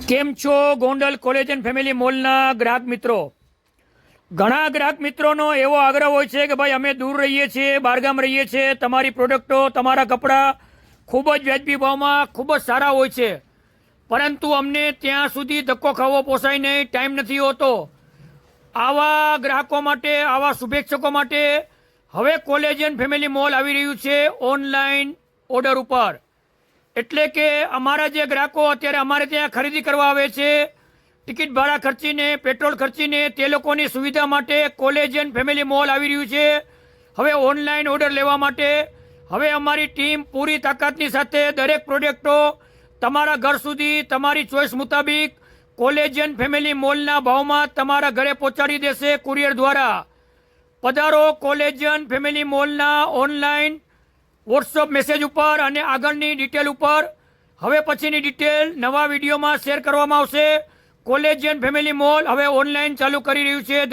કેમ છો Gondal collagen family મોલના ગ્રાહક મિત્રો? ઘણા ગ્રાહક મિત્રોનો એવો આગ્રહ હોય છે કે ભાઈ અમે દૂર રહીએ છીએ, બહારગામ રહીએ છીએ, તમારી પ્રોડક્ટો, તમારા કપડાં ખૂબ જ વ્યાજબી ભાવમાં ખૂબ જ સારા હોય છે, પરંતુ અમને ત્યાં સુધી ધક્કો ખાવો પોસાય નહીં, ટાઈમ નથી હોતો. આવા ગ્રાહકો માટે, આવા શુભેચ્છકો માટે હવે કોલેજન ફેમિલી મોલ આવી રહ્યું છે ઓનલાઈન ઓર્ડર ઉપર. એટલે કે અમારા જે ગ્રાહકો અત્યારે અમારે ત્યાં ખરીદી કરવા આવે છે, ટિકિટ ભાડા ખર્ચીને, પેટ્રોલ ખર્ચીને, તે લોકોની સુવિધા માટે કોલેજન ફેમિલી મોલ આવી રહ્યું છે હવે ઓનલાઈન ઓર્ડર લેવા માટે. હવે અમારી ટીમ પૂરી તાકાતની સાથે દરેક પ્રોડક્ટો તમારા ઘર સુધી તમારી ચોઈસ મુતાબિક કોલેજન ફેમિલી મોલના ભાવમાં તમારા ઘરે પહોંચાડી દેશે કુરિયર દ્વારા. પધારો કોલેજન ફેમિલી મોલના ઓનલાઈન વોટ્સઅપ મેસેજ ઉપર અને આગળની ડિટેલ ઉપર. હવે પછીની ડિટેલ નવા વિડીયોમાં શેર કરવામાં આવશે. કોલેજન ફેમિલી મોલ હવે ઓનલાઈન ચાલુ કરી રહ્યું છે.